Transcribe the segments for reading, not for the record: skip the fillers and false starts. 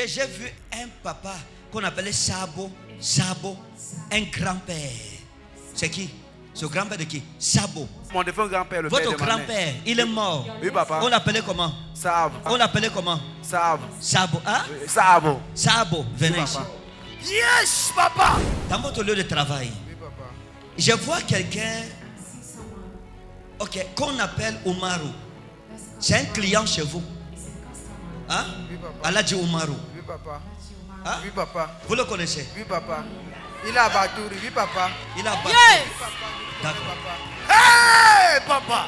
J'ai vu un papa qu'on appelait Sabo, un grand-père. C'est qui? Ce grand-père de qui? Sabo. Mon défunt grand-père, le Votre père de ma mère. grand-père, il est mort. Oui, papa. On l'appelait comment? Sabo. On l'appelait comment? Sabo. Sabo. Hein? Sabo. Sabo, venez Oui, ici. papa. Yes, papa. Dans votre lieu de travail, Oui, papa. je vois quelqu'un qu'on appelle Umaru. C'est un client chez vous. Hein? Oui, papa. Allah dit Umaru. Oui, papa. Hein? Oui, papa. Vous le connaissez? Oui, papa. Il a Batouri. Oui, papa. Il a battu. Yes. D'accord. Hey, papa.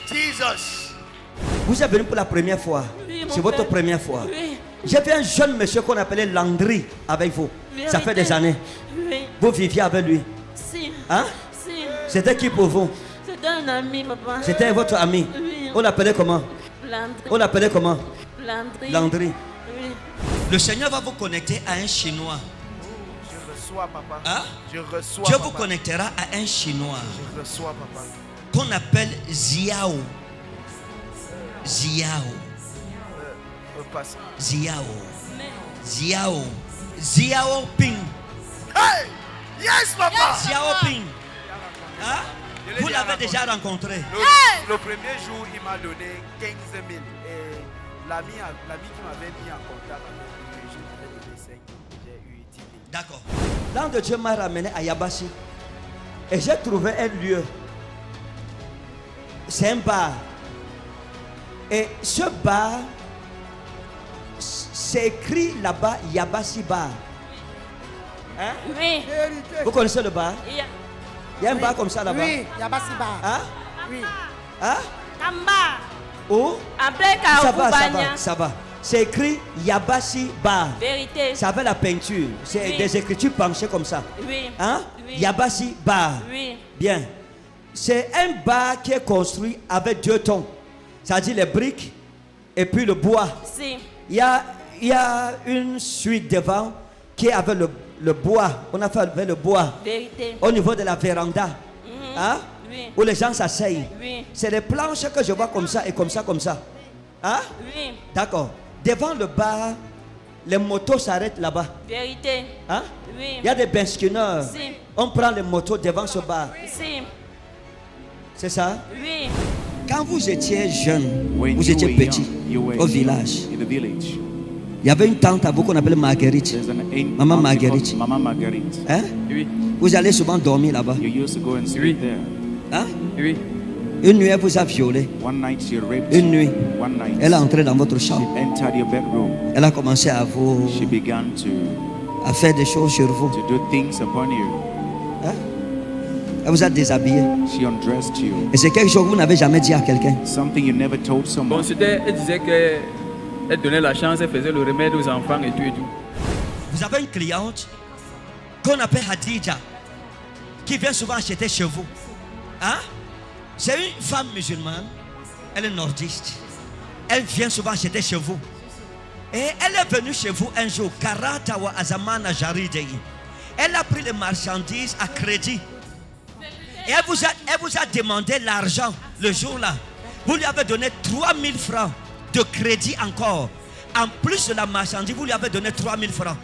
Jesus. Vous êtes venu pour la première fois. Oui, mon C'est votre père. première fois. Oui. J'ai vu un jeune monsieur qu'on appelait Landry avec vous. Vérité. Ça fait des années. Oui. Vous viviez avec lui. Si. Hein? Si. C'était qui pour vous? C'est un ami, papa. C'était votre ami. Oui. On l'appelait comment? Landry. On l'appelait comment? Landry. Landry. Oui. Le Seigneur va vous connecter à un Chinois. Je reçois, papa. Hein? Je reçois, Dieu papa. vous connectera à un Chinois Je reçois, papa. qu'on appelle Ziao. Ziao. Passe. Ziao. Mais. Ziao. Ziao Ping. Hey! Yes, papa! Ziao Ping. Hein? Je l'ai Vous déjà l'avez déjà rencontré. Le premier jour, il m'a donné 15 000. Et l'ami qui m'avait mis en contact avec lui, je lui avais donné 5 000. J'ai eu 10 000. D'accord. L'ange de Dieu m'a ramené à Yabassi. Et j'ai trouvé un lieu. C'est un bar. Et ce bar, c'est écrit là-bas Yabassi Bar. Hein? Oui. Vous connaissez le bar? Il y a Il y a un bar comme ça là-bas. Oui, Yabassi Bar. Hein? Oui. Hein? Kamba. Où? Après Ça va, ça va, Kaoubania. ça va. C'est écrit Yabassi Bar. Vérité. Ça avait la peinture. C'est Oui. des écritures penchées comme ça. Oui. Hein? Oui. Yabassi Bar. Oui. Bien. C'est un bar qui est construit avec 2 tons. C'est-à-dire les briques et puis le bois. Si. Il y a une suite devant qui est avec le bois. On a fait avec le bois Vérité. au niveau de la véranda. Hein? Oui. Où les gens s'asseyent. Oui. C'est des planches que je vois comme ça et comme ça, comme ça. Hein? Oui. D'accord. Devant le bar, les motos s'arrêtent là-bas. Vérité. Hein? Oui. Il y a des benskinners. Si. On prend les motos devant ce bar. Si. C'est ça? Oui. Quand vous étiez jeune, When vous you étiez were petit, young, you were au village, in the village. il y avait une tante à vous qu'on appelait Marguerite. There's an aunt Maman called Marguerite. Mama Marguerite. Hein? Oui, Vous allez souvent dormir là-bas. You used to go and sleep Oui. there. Hein? oui. Une nuit, elle vous a violé. One night she raped Une nuit, you. One night elle est entrée dans votre she chambre. entered your bedroom. Elle a commencé à She began à faire des choses sur vous. to do things upon you. Hein? Elle vous a déshabillé. She undressed you. Et c'est quelque chose que vous n'avez jamais dit à quelqu'un. Something you never told Bon, someone. elle disait qu'elle donnait la chance, elle faisait le remède aux enfants et tout et tout. Vous avez une cliente qu'on appelle Hadija, qui vient souvent acheter chez vous. Hein? C'est une femme musulmane. Elle est nordiste. Elle vient souvent acheter chez vous. Et elle est venue chez vous un jour. Karatawa Azamana Jaridei. Elle a pris les marchandises à crédit. Et elle vous a demandé l'argent le jour-là. Vous lui avez donné 3000 francs de crédit encore. En plus de la marchandise, vous lui avez donné 3000 francs.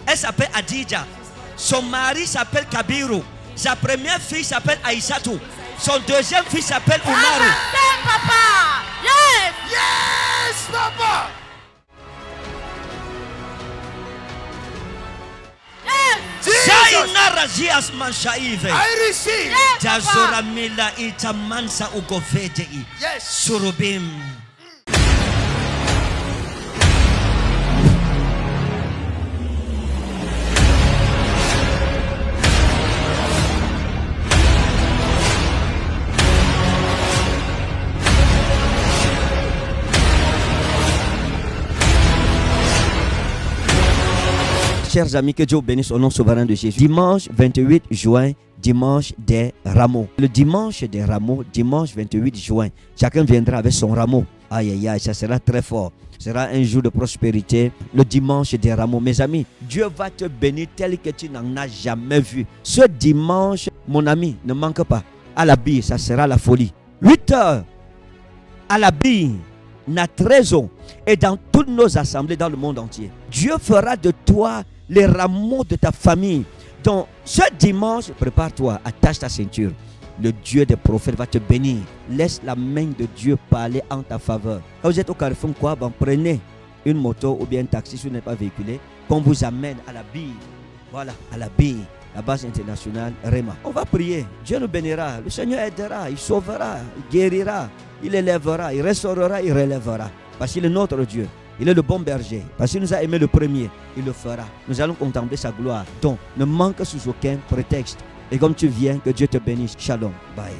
Elle s'appelle Adija. Son mari s'appelle Kabiru. Sa première fille s'appelle Aïssatou. Son deuxième fils s'appelle Umaru. Papa. Yes. Yes, papa! Zaina Razias Manshaive. I receive. Jazora Mila Itamansa Ugovedei. Yes. Surubim. Chers amis, que Dieu bénisse au nom souverain de Jésus. Dimanche 28 juin, dimanche des rameaux. Le dimanche des rameaux, dimanche 28 juin, chacun viendra avec son rameau. Aïe aïe aïe, ça sera très fort. Ce sera un jour de prospérité. Le dimanche des rameaux. Mes amis, Dieu va te bénir tel que tu n'en as jamais vu. Ce dimanche, mon ami, ne manque pas. À la bille, ça sera la folie. 8 heures. À la bille. notre réseau et dans toutes nos assemblées dans le monde entier. Dieu fera de toi les rameaux de ta famille. Donc, ce dimanche, prépare-toi, attache ta ceinture. Le Dieu des prophètes va te bénir. Laisse la main de Dieu parler en ta faveur. Quand vous êtes au Carrefour, quoi, ben, prenez une moto ou bien un taxi si vous n'êtes pas véhiculé, qu'on vous amène à la bille. Voilà, à la bille, la base internationale Réma. On va prier. Dieu nous bénira. Le Seigneur aidera, il sauvera, il guérira, il élèvera, il restaurera, il relèvera. Parce qu'il est notre Dieu. Il est le bon berger. Parce qu'il nous a aimé le premier, il le fera. Nous allons contempler sa gloire. Donc, ne manque sous aucun prétexte. Et comme tu viens, que Dieu te bénisse. Shalom. Bye.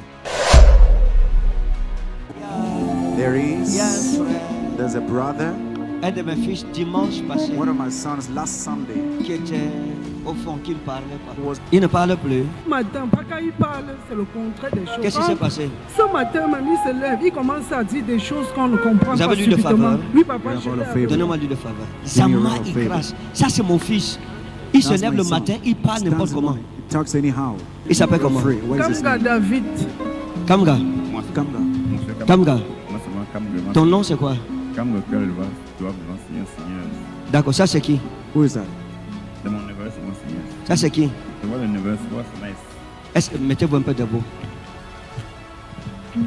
There is. Yes, frère. There's a brother. Un de mes fils, dimanche passé, One of my sons last Sunday qui était au fond, qui ne parlait pas. was Il ne parle plus. Matin, pas quand il parle, c'est le contraire des choses. Qu'est-ce qui s'est passé? Ce matin, même il se lève, il commence à dire des choses qu'on ne comprend Vous pas avez lu de subitement. faveur? Oui, papa, We je have all l'ai of appris. favor. Donnez-moi lui de faveur. Ça m'a grâce. Ça, c'est mon fils. Il se That's lève my le son. matin, il parle Stands n'importe comment. alone. He talks anyhow. Il s'appelle comment? Free. What is his Kamga name? David, Kamga. Kamga. Kamga. Moi, c'est moi, Kamga. Ton nom, c'est quoi? Kamga, que le doit l'enseigner, Seigneur. D'accord, ça, c'est qui? Who is that? C'est mon neveu, c'est mon Seigneur. Ça, c'est qui? Tu vois le neveu, c'est quoi, c'est nice. Est-ce que mettez-vous un peu debout?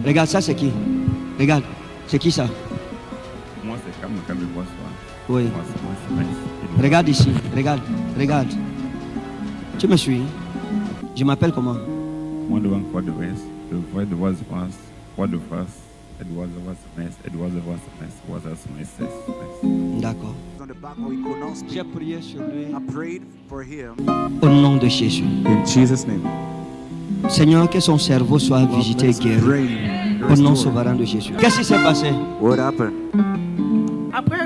Regarde, ça, c'est qui? Regarde, c'est qui ça? Moi, c'est Kamga, comme le voit soir. Oui. Moi, c'est nice. Regarde ici, regarde, regarde. Tu me suis? Je m'appelle comment? Moi, devant quoi de West, le voix de voix de France, quoi de face, Edouard de voix de Metz, Edouard de voix de Metz, voix de Metz. D'accord. On the back how he could not speak. J'ai prié sur lui I prayed for him au nom de Jésus. in Jesus' name. Seigneur, que son cerveau soit visité et Let his guéri. brain Au nom restored. souverain de Jésus. Qu'est-ce qui s'est passé? What happened?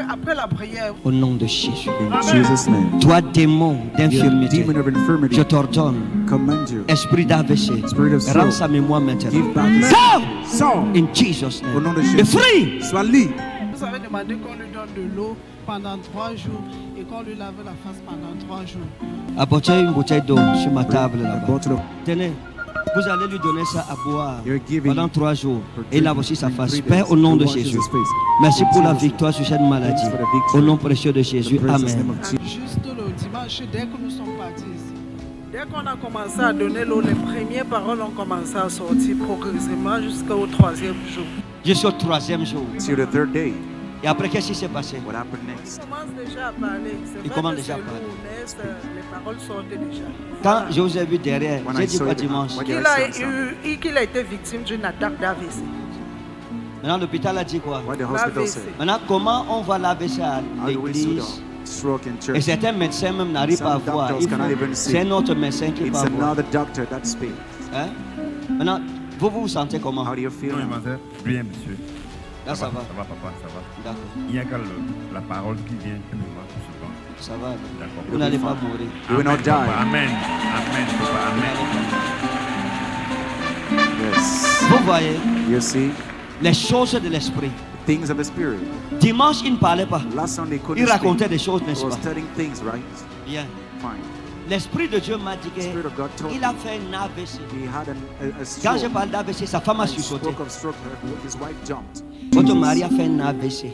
après la prière, Au nom de Jésus. In Jesus' name. Toi, démon You d'infirmité, demon of infirmity, je t'ordonne, command you. esprit d'AVC, Spirit of soul. rends sa mémoire maintenant. Give back his Go! soul. In Jesus' Au nom name. de Be Jésus. free! Sois libre. vous avez demandé qu'on lui donne de l'eau pendant 3 jours et qu'on lui lave la face pendant 3 jours. Apportez une bouteille d'eau sur ma table A là-bas. bottle of Tenez, vous allez lui donner ça à boire You're giving pendant 3 jours. for Et drink lave aussi sa in face. 3 Père, days. au nom He de washes Jésus. his face. Merci pour la Jesus. victoire sur cette maladie. Thanks for the victory. Au nom précieux de Jésus. The precious Amen. name of Jesus. Juste le dimanche, dès que nous sommes partis ici, dès qu'on a commencé à donner l'eau, les premières paroles ont commencé à sortir progressivement jusqu'au 3e jour. Jusqu'au 3e jour. Till the third day. Et après, qu'est-ce qui s'est passé? What happened Il next? commence déjà à parler. C'est Il vrai commence que déjà à c'est parler. lourd, mais les paroles sortaient déjà. Quand je vous ai vu derrière, When j'ai I dit saw quoi it, dimanche? what Qu'il did I a, say, son? qu'il a été victime d'une attaque d'AVC. Maintenant, l'hôpital a dit quoi? What the hospital L'AVC. said? Maintenant, comment on va laver ça à How do we see l'église? the stroke in Et church? certains médecins même n'arrivent pas à Some voir. doctors cannot even see. C'est un autre médecin qui It's va voir. another doctor that speaks. Hein? Maintenant, vous vous sentez comment? How do you feel? Non, now? mais bien, monsieur. Là, ça va. Ça va, papa, ça va. D'accord, Il n'y a qu'à la parole qui vient que nous va tout souvent. ça va. D'accord. Vous n'allez pas mourir. You will not die. Papa. Amen. Amen, papa. Amen. Yes. Vous voyez You see, les choses de l'esprit. things of the spirit. Dimanche, il ne parlait pas. Last Sunday couldn't Il speak. racontait des choses, He n'est-ce was pas? studying things, right? Bien. Fine. L'esprit de Dieu m'a dit The Spirit of God told qu'il me a fait un AVC. he had a Quand je stroke. parle d'AVC, sa femme a And sursauté. spoke of stroke. His wife jumped. Votre mari a fait un AVC.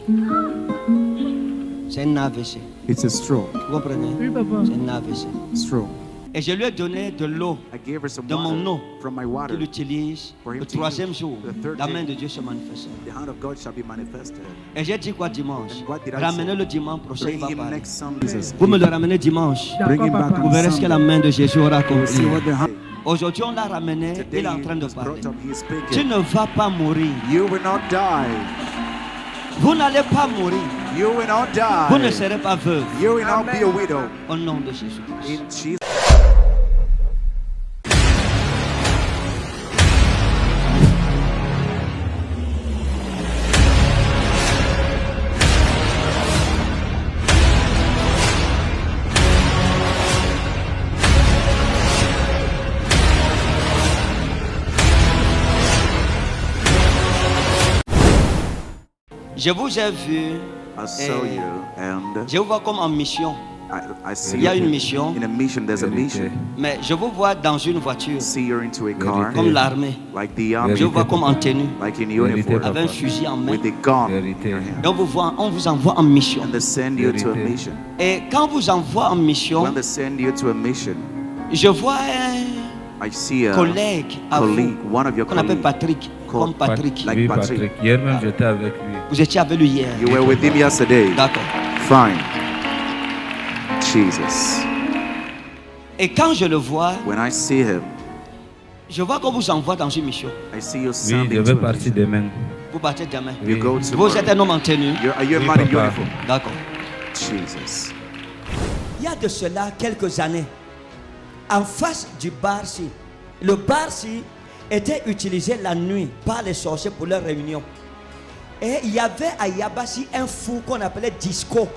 C'est un AVC. It's a stroke. Vous comprenez? Oui, papa. C'est un AVC. Stroke. Et je lui ai donné de l'eau I gave her some de mon water eau from my water. qu'il utilise For him le to 3e use jour. the third La day. main de Dieu se manifeste. The hand of God shall be manifested. Et j'ai dit quoi dimanche? And what did I Ramenez say? le dimanche prochain, il Bring va him parler. next Sunday. Vous me le ramenez dimanche. Bring him back Papa. Vous on verrez ce que la Sunday. main de Jésus aura We'll see accompli. what the hand. Aujourd'hui, on l'a ramené, Today il est en train de he was parler. brought up. He is Tu speaking. ne vas pas mourir. You will not die. Vous n'allez pas mourir. You will not Vous ne die. serez pas veuve. You will not be a widow. Au nom de Jésus. In Jesus. Je vous ai vu, I saw Eh. you and je vous vois comme en mission. I see Il y a you une mission, in a mission. There's a mission. mais je vous vois dans une voiture, See you're into a car, comme l'armée. like the army, Je vous vois comme en tenue, like in uniform, avec un fusil en main. with a gun in Vérité. your hand. Et on vous envoie en mission. And they send you to a Vérité. mission. Et quand vous envoie en mission, When they send you to a mission, je vois un I see a collègue à colleague, vous, one of your qu'on appelle colleagues. Patrick, comme Patrick. Like Oui, Patrick. Patrick. Hier même, j'étais avec lui. Vous étiez avec lui hier. You were with him yesterday. D'accord. Fine. Jesus. Et quand je le vois, When I see him, je vois qu'on vous envoie dans une mission. I see you Oui, sent je into vais a partir mission. demain. Vous partez demain. You go Vous tomorrow. êtes un homme en tenue. Are you a Oui, man in papa. uniform? D'accord. Jesus. Il y a de cela quelques années, en face du bar-ci, le bar-ci était utilisé la nuit par les sorciers pour leurs réunions. Et il y avait à Yabassi un fou qu'on appelait Disco.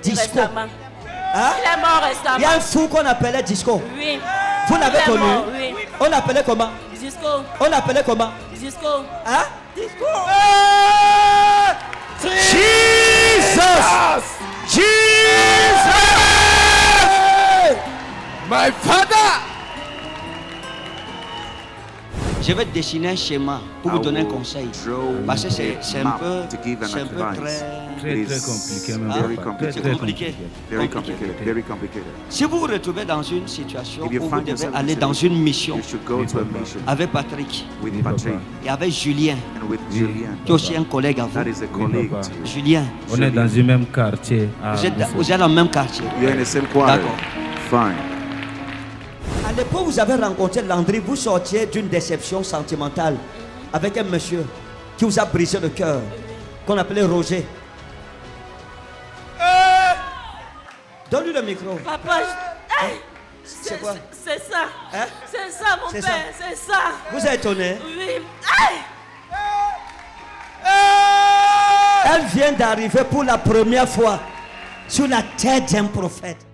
Disco. Récemment. Hein? Il est mort Il y a un récemment. fou qu'on appelait Disco. Oui. Vous l'avez Il est connu? mort, oui. On l'appelait comment? Jusqu'au. On l'appelait comment? Jusqu'au. Hein? Disco. Jesus! Jesus! My father! Je vais dessiner un schéma pour vous I donner un will conseil. draw Parce que c'est un map peu, to give an c'est un peu advice. très... Très, It très is compliqué, même. Ah, very papa. complicated. Très, C'est très compliqué. Very Compliqué. complicated. Very complicated. Si vous vous retrouvez dans une situation If you où vous find devez yourself in aller a dans situation, une mission you should go to a mission avec Patrick with Oui, Patrick papa. et avec Julien, and with Julian. qui est aussi un collègue à vous. That is a colleague papa. to you. Julien, On est dans le même quartier. vous êtes dans le même quartier. You're in the same quarter. D'accord. Fine. À l'époque, vous avez rencontré Landry, vous sortiez d'une déception sentimentale avec un monsieur qui vous a brisé le cœur, qu'on appelait Roger. Donne-lui le micro. Papa, hey, C'est quoi? C'est ça. Hein? C'est ça, mon C'est père. ça. C'est ça. Vous êtes étonné? Oui. Hey. Elle vient d'arriver pour la première fois sur la tête d'un prophète.